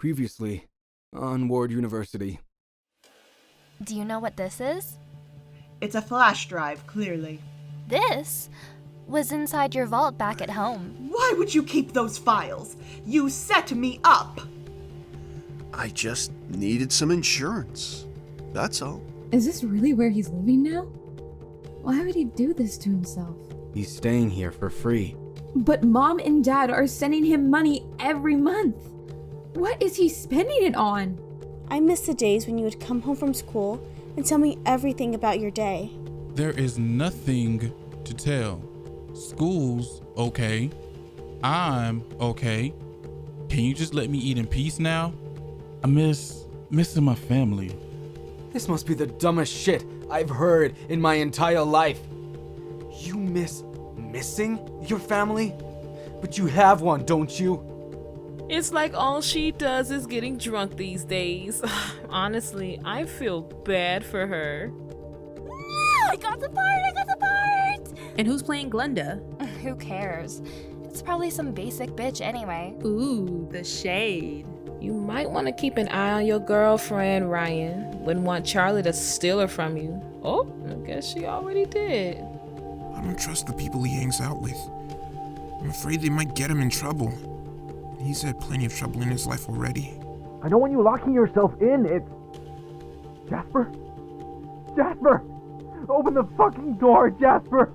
Previously, on Ward University. Do you know what this is? It's a flash drive, clearly. This was inside your vault back at home. Why would you keep those files? You set me up! I just needed some insurance. That's all. Is this really where he's living now? Why would he do this to himself? He's staying here for free. But Mom and Dad are sending him money every month. What is he spending it on? I miss the days when you would come home from school and tell me everything about your day. There is nothing to tell. School's okay. I'm okay. Can you just let me eat in peace now? I missing my family. This must be the dumbest shit I've heard in my entire life. You miss missing your family? But you have one, don't you? It's like all she does is getting drunk these days. Honestly, I feel bad for her. No, I got the part! And who's playing Glenda? Who cares? It's probably some basic bitch anyway. Ooh, the shade. You might want to keep an eye on your girlfriend, Ryan. Wouldn't want Charlie to steal her from you. Oh, I guess she already did. I don't trust the people he hangs out with. I'm afraid they might get him in trouble. He's had plenty of trouble in his life already. I don't want you locking yourself in. It's... Jasper? Jasper! Open the fucking door, Jasper!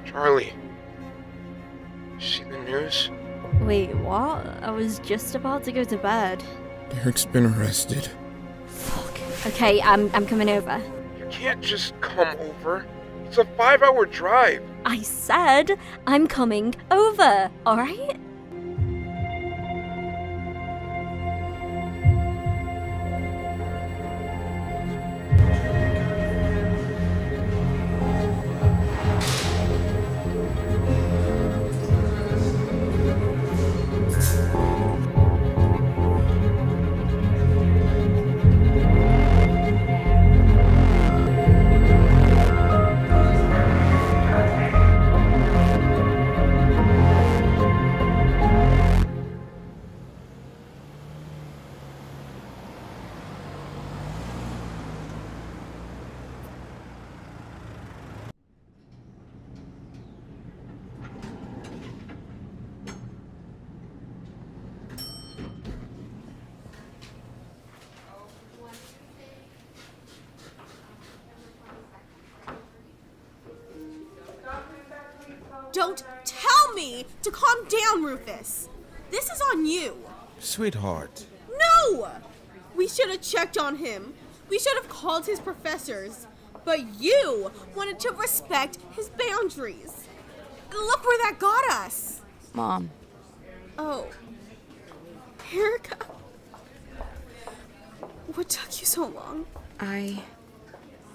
Charlie. See the news? Wait, what? I was just about to go to bed. Eric's been arrested. Fuck. Okay, I'm coming over. You can't just come over. It's a 5-hour drive. I said I'm coming over, alright? Don't tell me to calm down, Rufus. This is on you. Sweetheart. No! We should have checked on him. We should have called his professors. But you wanted to respect his boundaries. Look where that got us. Mom. Oh. Erika. What took you so long? I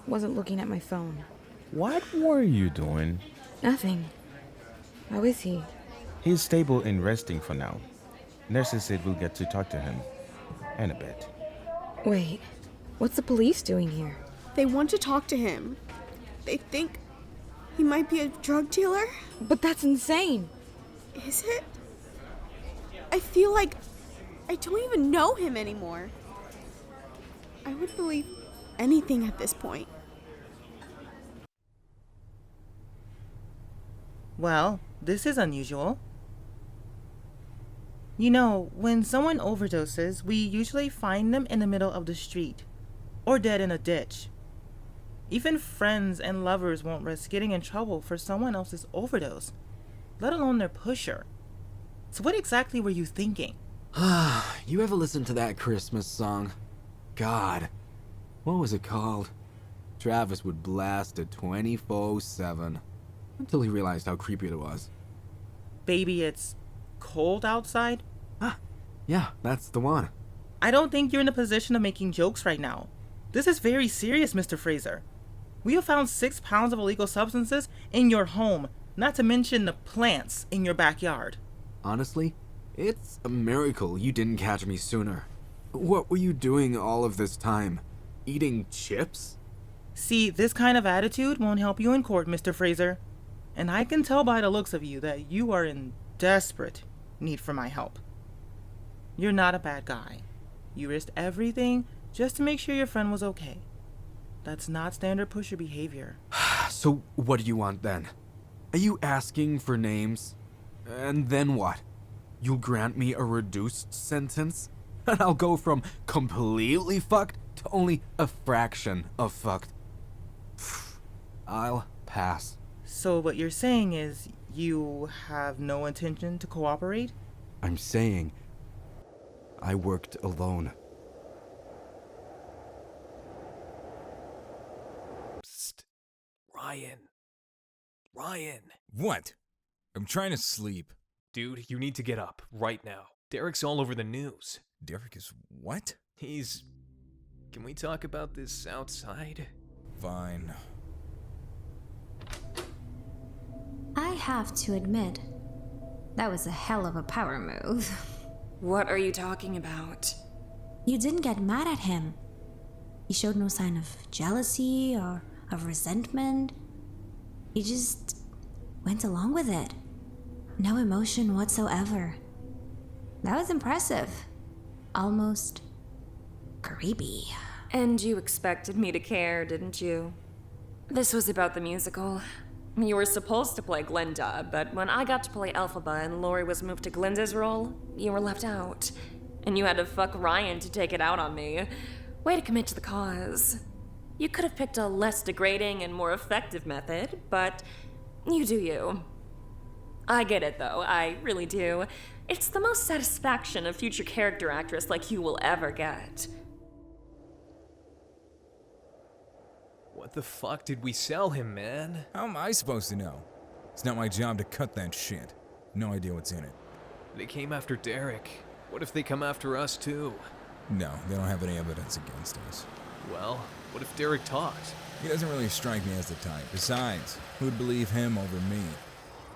wasn't looking at my phone. What were you doing? Nothing. How is he? He's stable and resting for now. Nurses said we'll get to talk to him. In a bit. Wait, what's the police doing here? They want to talk to him. They think he might be a drug dealer. But that's insane. Is it? I feel like I don't even know him anymore. I would believe anything at this point. Well, this is unusual. You know, when someone overdoses, we usually find them in the middle of the street, or dead in a ditch. Even friends and lovers won't risk getting in trouble for someone else's overdose, let alone their pusher. So what exactly were you thinking? You ever listen to that Christmas song? God, what was it called? Travis would blast it 24/7 until he realized how creepy it was. Baby, it's cold outside? Yeah, that's the one. I don't think you're in a position of making jokes right now. This is very serious, Mr. Fraser. We have found 6 pounds of illegal substances in your home, not to mention the plants in your backyard. Honestly, it's a miracle you didn't catch me sooner. What were you doing all of this time? Eating chips? See, this kind of attitude won't help you in court, Mr. Fraser. And I can tell by the looks of you that you are in desperate need for my help. You're not a bad guy. You risked everything just to make sure your friend was okay. That's not standard pusher behavior. So what do you want then? Are you asking for names? And then what? You'll grant me a reduced sentence? And I'll go from completely fucked to only a fraction of fucked. I'll pass. So what you're saying is you have no intention to cooperate? I'm saying I worked alone. Psst. Ryan. What? I'm trying to sleep. Dude, you need to get up right now. Derek's all over the news. Derek is what? Can we talk about this outside? Fine. I have to admit, that was a hell of a power move. What are you talking about? You didn't get mad at him. He showed no sign of jealousy or of resentment. He just went along with it. No emotion whatsoever. That was impressive. Almost creepy. And you expected me to care, didn't you? This was about the musical. You were supposed to play Glinda, but when I got to play Elphaba and Lori was moved to Glinda's role, you were left out. And you had to fuck Ryan to take it out on me. Way to commit to the cause. You could have picked a less degrading and more effective method, but you do you. I get it, though. I really do. It's the most satisfaction a future character actress like you will ever get. What the fuck did we sell him, man? How am I supposed to know? It's not my job to cut that shit. No idea what's in it. They came after Derek. What if they come after us, too? No, they don't have any evidence against us. Well, what if Derek talked? He doesn't really strike me as the type. Besides, who would believe him over me?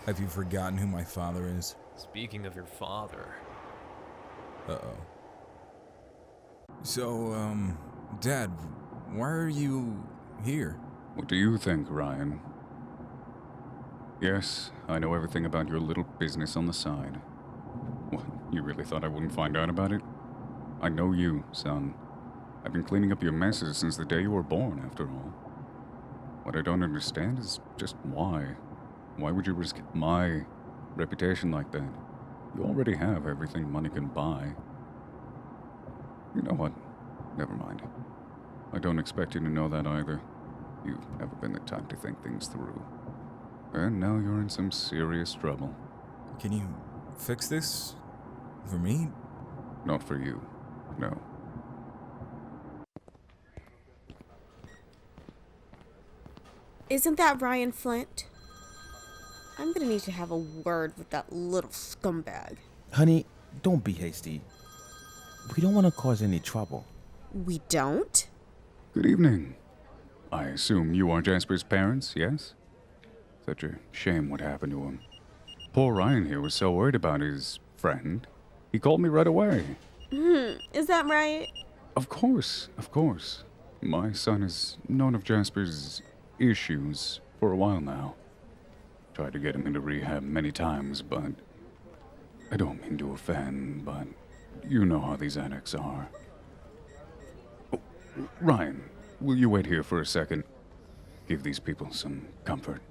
Have you forgotten who my father is? Speaking of your father... Uh-oh. So, Dad, why are you here? What do you think, Ryan? Yes, I know everything about your little business on the side. What, you really thought I wouldn't find out about it? I know you, son. I've been cleaning up your messes since the day you were born, after all. What I don't understand is just why. Why would you risk my reputation like that? You already have everything money can buy. You know what? Never mind. I don't expect you to know that either. You've never been the type to think things through. And now you're in some serious trouble. Can you fix this? For me? Not for you, no. Isn't that Ryan Flint? I'm gonna need to have a word with that little scumbag. Honey, don't be hasty. We don't want to cause any trouble. We don't? Good evening. I assume you are Jasper's parents, yes? Such a shame what happened to him. Poor Ryan here was so worried about his friend. He called me right away. Is that right? Of course, of course. My son has known of Jasper's issues for a while now. Tried to get him into rehab many times, but I don't mean to offend, but you know how these addicts are. Oh, Ryan, will you wait here for a second? Give these people some comfort.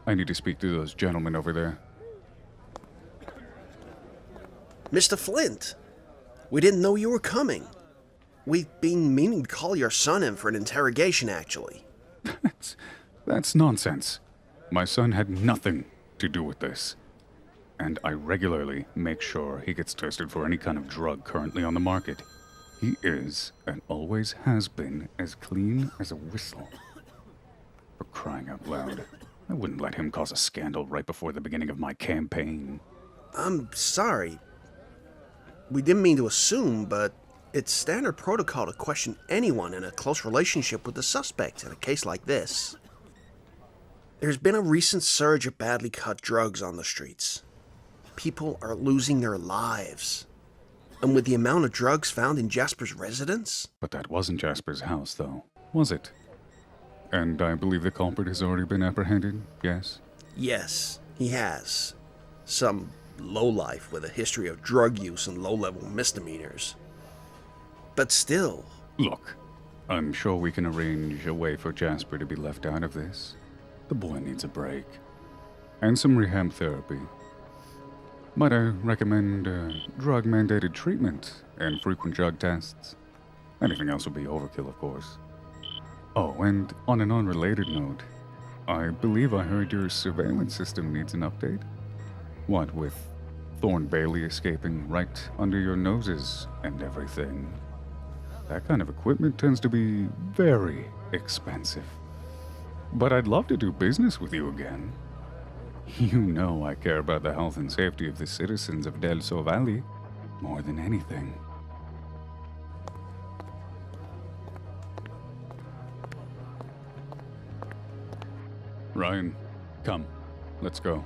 I need to speak to those gentlemen over there. Mr. Flint, we didn't know you were coming. We've been meaning to call your son in for an interrogation, actually. That's nonsense. My son had nothing to do with this. And I regularly make sure he gets tested for any kind of drug currently on the market. He is, and always has been, as clean as a whistle. For crying out loud, I wouldn't let him cause a scandal right before the beginning of my campaign. I'm sorry. We didn't mean to assume, but it's standard protocol to question anyone in a close relationship with the suspect in a case like this. There's been a recent surge of badly cut drugs on the streets. People are losing their lives. And with the amount of drugs found in Jasper's residence? But that wasn't Jasper's house, though, was it? And I believe the culprit has already been apprehended, yes? Yes, he has. Some lowlife with a history of drug use and low-level misdemeanors. But still... Look, I'm sure we can arrange a way for Jasper to be left out of this. The boy needs a break. And some rehab therapy. Might I recommend drug-mandated treatment and frequent drug tests? Anything else would be overkill, of course. Oh, and on an unrelated note, I believe I heard your surveillance system needs an update. What with Thorn Bailey escaping right under your noses and everything? That kind of equipment tends to be very expensive. But I'd love to do business with you again. You know I care about the health and safety of the citizens of Del Sol Valley more than anything. Ryan, come. Let's go.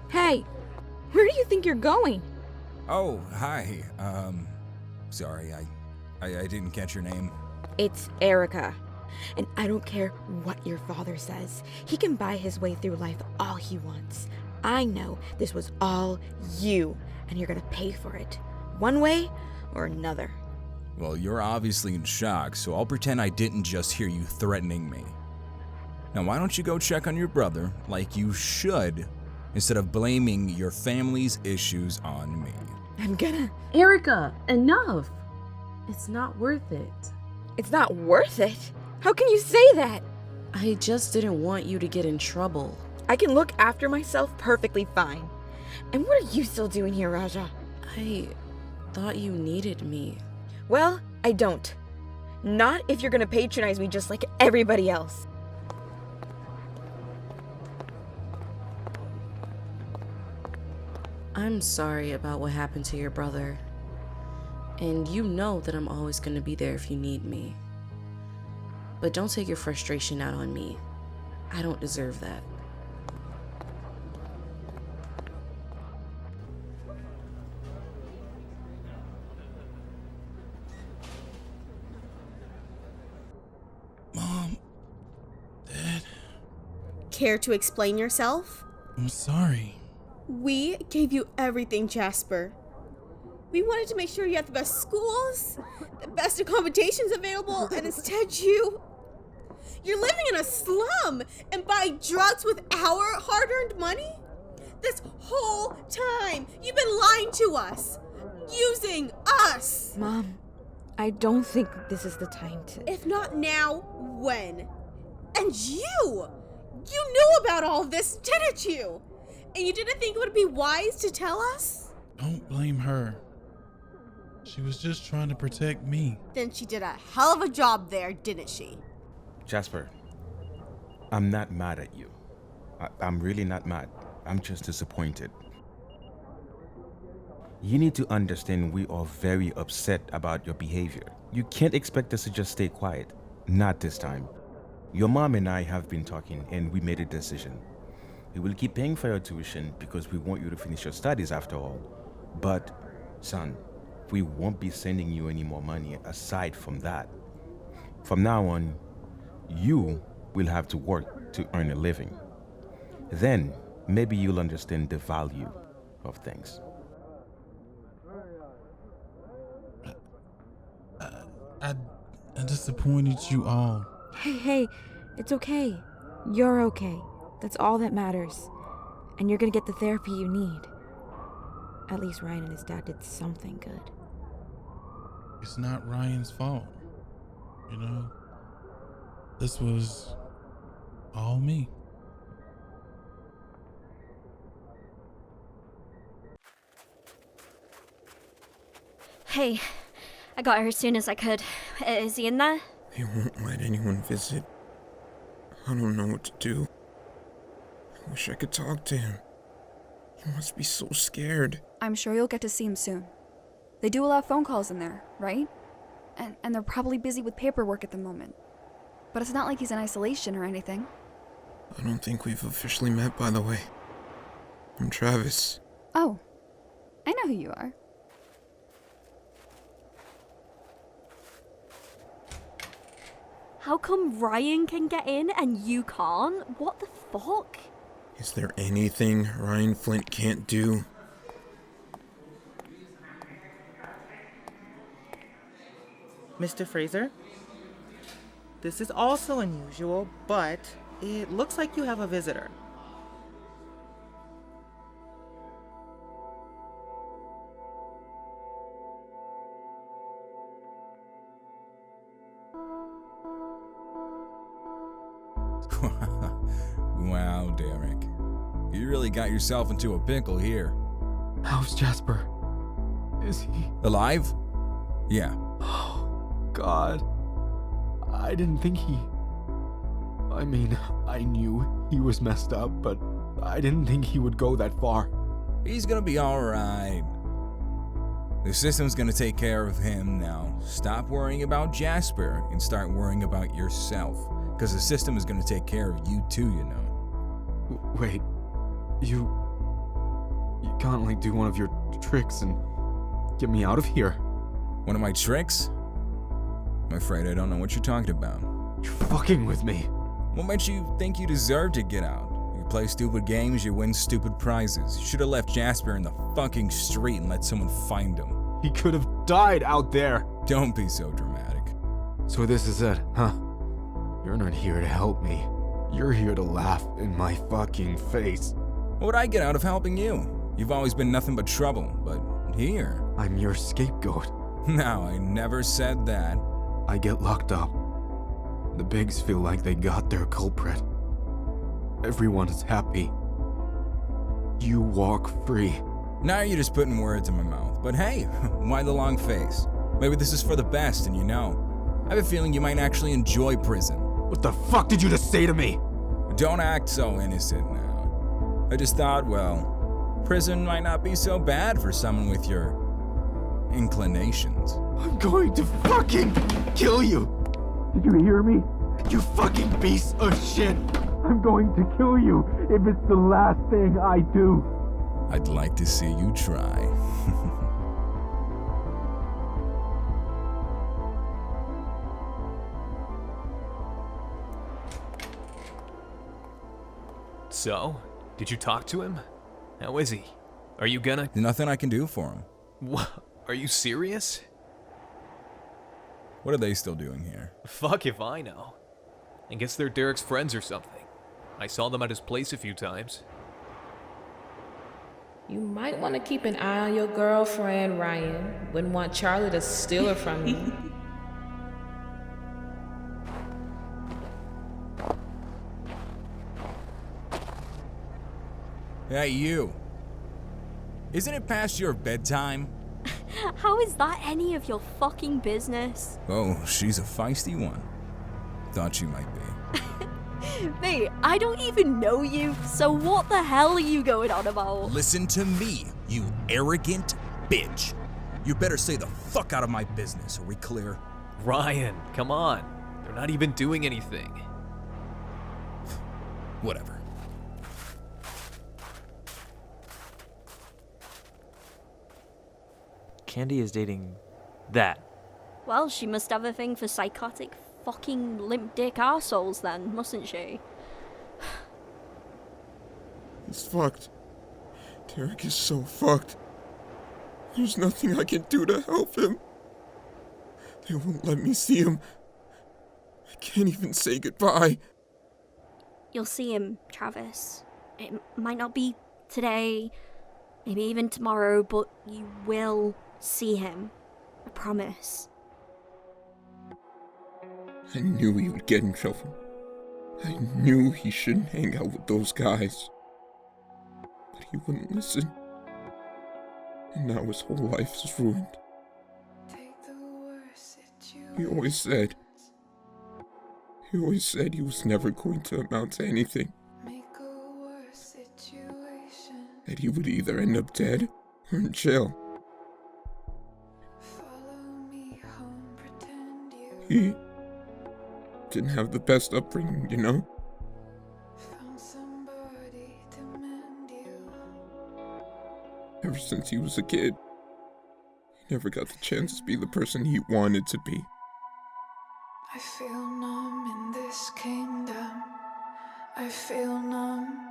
Hey, where do you think you're going? Oh, hi. Sorry, I didn't catch your name. It's Erika. And I don't care what your father says. He can buy his way through life all he wants. I know this was all you, and you're gonna pay for it. One way or another. Well, you're obviously in shock, so I'll pretend I didn't just hear you threatening me. Now, why don't you go check on your brother, like you should, instead of blaming your family's issues on me? I'm gonna... Erika, enough! It's not worth it. It's not worth it? How can you say that? I just didn't want you to get in trouble. I can look after myself perfectly fine. And what are you still doing here, Raja? I thought you needed me. Well, I don't. Not if you're gonna patronize me just like everybody else. I'm sorry about what happened to your brother. And you know that I'm always gonna be there if you need me. But don't take your frustration out on me. I don't deserve that. Mom, Dad, Care to explain yourself? I'm sorry. We gave you everything, Jasper. We wanted to make sure you had the best schools, the best accommodations available, and instead you're living in a slum and buying drugs with our hard-earned money? This whole time, you've been lying to us, using us. Mom, I don't think this is the time to... If not now, when? And you knew about all of this, didn't you? And you didn't think it would be wise to tell us? Don't blame her. She was just trying to protect me. Then she did a hell of a job there, didn't she? Jasper, I'm not mad at you. I'm really not mad. I'm just disappointed. You need to understand we are very upset about your behavior. You can't expect us to just stay quiet. Not this time. Your mom and I have been talking and we made a decision. We will keep paying for your tuition because we want you to finish your studies after all. But, son, we won't be sending you any more money aside from that. From now on, you will have to work to earn a living. Then, maybe you'll understand the value of things. I disappointed you all. Hey, it's okay. You're okay. That's all that matters. And you're gonna get the therapy you need. At least Ryan and his dad did something good. It's not Ryan's fault. You know? This was all me. Hey, I got here as soon as I could. Is he in there? They won't let anyone visit. I don't know what to do. I wish I could talk to him. He must be so scared. I'm sure you'll get to see him soon. They do allow phone calls in there, right? And they're probably busy with paperwork at the moment. But it's not like he's in isolation or anything. I don't think we've officially met, by the way. I'm Travis. Oh, I know who you are. How come Ryan can get in and you can't? What the fuck? Is there anything Ryan Flint can't do? Mr. Fraser? This is also unusual, but it looks like you have a visitor. Wow, Derek. You really got yourself into a pickle here. How's Jasper? Is he alive? Yeah. Oh, God. I didn't think he... I mean, I knew he was messed up, but I didn't think he would go that far. He's gonna be alright. The system's gonna take care of him now. Stop worrying about Jasper and start worrying about yourself. Because the system is gonna take care of you too, you know. Wait, you can't like do one of your tricks and get me out of here. One of my tricks? I'm afraid I don't know what you're talking about. You're fucking with me. What makes you think you deserve to get out? You play stupid games, you win stupid prizes. You should have left Jasper in the fucking street and let someone find him. He could have died out there. Don't be so dramatic. So this is it, huh? You're not here to help me. You're here to laugh in my fucking face. What would I get out of helping you? You've always been nothing but trouble, but here... I'm your scapegoat. No, I never said that. I get locked up. The Bigs feel like they got their culprit. Everyone is happy. You walk free. Now you're just putting words in my mouth. But hey, why the long face? Maybe this is for the best, and you know. I have a feeling you might actually enjoy prison. What the fuck did you just say to me? Don't act so innocent now. I just thought, well, prison might not be so bad for someone with your inclinations. I'm going to fucking kill you! Did you hear me? You fucking piece of shit! I'm going to kill you if it's the last thing I do. I'd like to see you try. So, did you talk to him? How is he? Are you gonna... There's nothing I can do for him. What? Are you serious? What are they still doing here? Fuck if I know. I guess they're Derek's friends or something. I saw them at his place a few times. You might want to keep an eye on your girlfriend, Ryan. Wouldn't want Charlie to steal her from you. Hey, you. Isn't it past your bedtime? How is that any of your fucking business? Oh, she's a feisty one. Thought she might be. Mate, I don't even know you, so what the hell are you going on about? Listen to me, you arrogant bitch. You better stay the fuck out of my business, are we clear? Ryan, come on. They're not even doing anything. Whatever. Candy is dating that. Well, she must have a thing for psychotic fucking limp dick arseholes then, mustn't she? He's fucked. Derek is so fucked. There's nothing I can do to help him. They won't let me see him. I can't even say goodbye. you'll see him, Travis. It might not be today, maybe even tomorrow, but you will see him. I promise. I knew he would get in trouble. I knew he shouldn't hang out with those guys. But he wouldn't listen. And now his whole life is ruined. He always said he was never going to amount to anything. That he would either end up dead or in jail. He didn't have the best upbringing, you know? Ever since he was a kid, he never got the chance to be the person he wanted to be. I feel numb in this kingdom. I feel numb.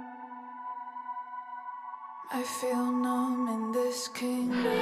I feel numb in this kingdom.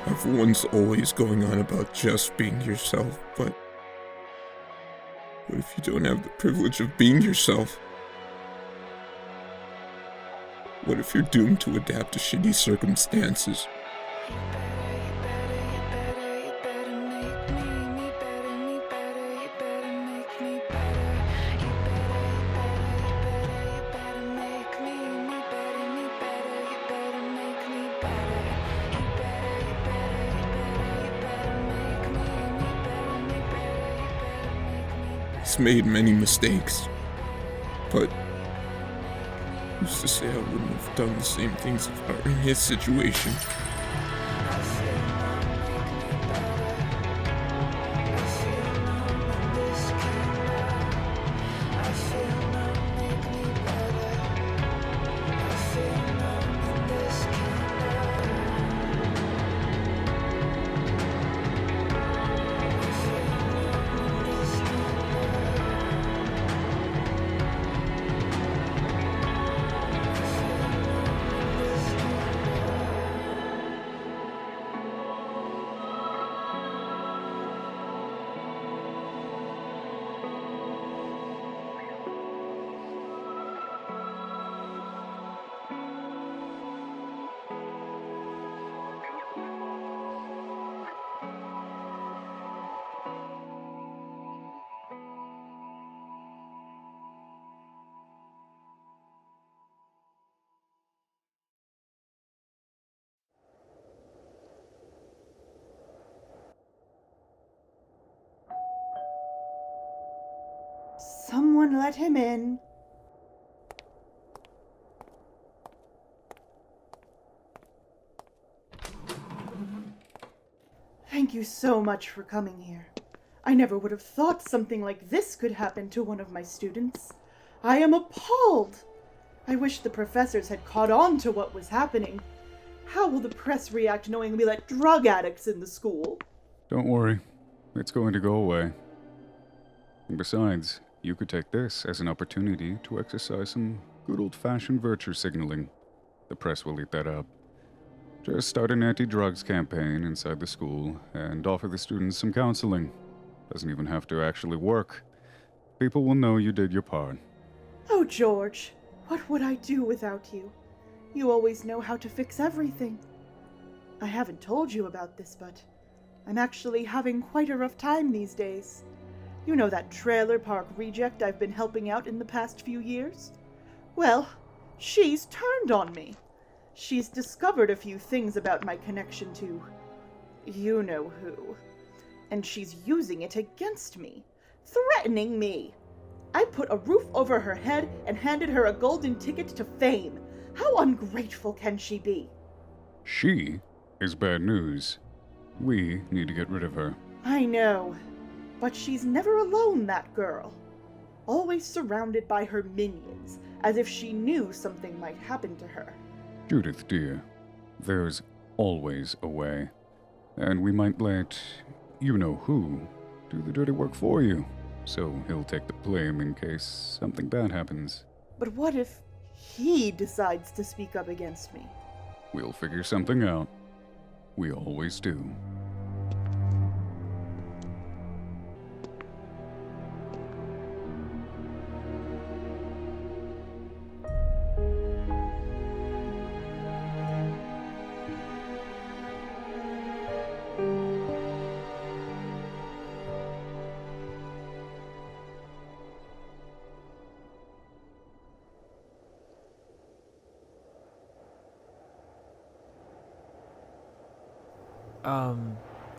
Everyone's always going on about just being yourself, but what if you don't have the privilege of being yourself? What if you're doomed to adapt to shitty circumstances? He's made many mistakes, but who's to say I wouldn't have done the same things if I were in his situation? Someone let him in. Thank you so much for coming here. I never would have thought something like this could happen to one of my students. I am appalled. I wish the professors had caught on to what was happening. How will the press react knowing we let drug addicts in the school? Don't worry. It's going to go away. And besides, you could take this as an opportunity to exercise some good old-fashioned virtue signaling. The press will eat that up. Just start an anti-drugs campaign inside the school and offer the students some counseling. Doesn't even have to actually work. People will know you did your part. Oh, George, What would I do without you? You always know how to fix everything. I haven't told you about this, but I'm actually having quite a rough time these days. You know that trailer park reject I've been helping out in the past few years? Well, she's turned on me. She's discovered a few things about my connection to you know who. And she's using it against me, threatening me. I put a roof over her head and handed her a golden ticket to fame. How ungrateful can she be? She is bad news. We need to get rid of her. I know, but she's never alone, that girl. Always surrounded by her minions, as if she knew something might happen to her. Judith, dear, there's always a way. And we might let you-know-who do the dirty work for you, so he'll take the blame in case something bad happens. But what if he decides to speak up against me? We'll figure something out. We always do.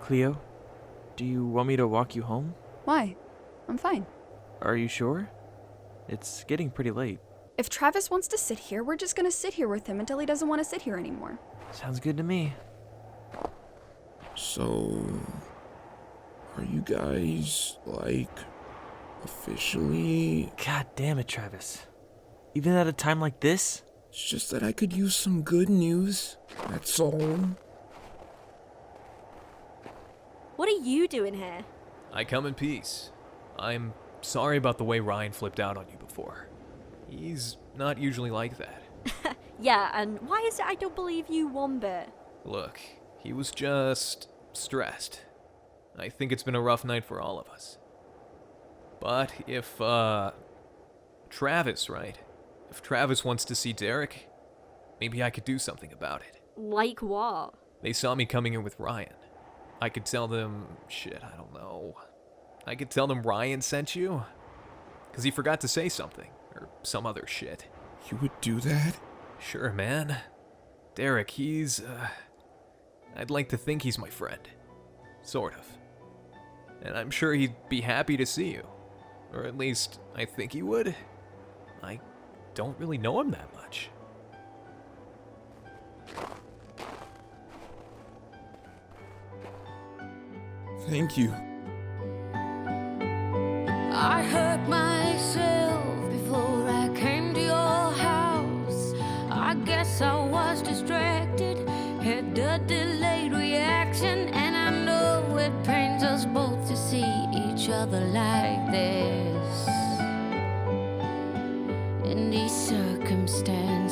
Cleo, do you want me to walk you home? Why? I'm fine. Are you sure? It's getting pretty late. If Travis wants to sit here, we're just gonna sit here with him until he doesn't want to sit here anymore. Sounds good to me. So, are you guys, like, officially... God damn it, Travis. Even at a time like this? It's just that I could use some good news, that's all. What are you doing here? I come in peace. I'm sorry about the way Ryan flipped out on you before. He's not usually like that. Yeah, and why is it I don't believe you one bit? Look, he was just stressed. I think it's been a rough night for all of us. But if, Travis, right? If Travis wants to see Derek, maybe I could do something about it. Like what? They saw me coming in with Ryan. I could tell them... shit, I don't know. I could tell them Ryan sent you? Because he forgot to say something. Or some other shit. You would do that? Sure, man. Derek, he's... I'd like to think he's my friend. Sort of. And I'm sure he'd be happy to see you. Or at least, I think he would. I don't really know him that much. Thank you. I hurt myself before I came to your house. I guess I was distracted, had a delayed reaction, and I know it pains us both to see each other like this. In these circumstances,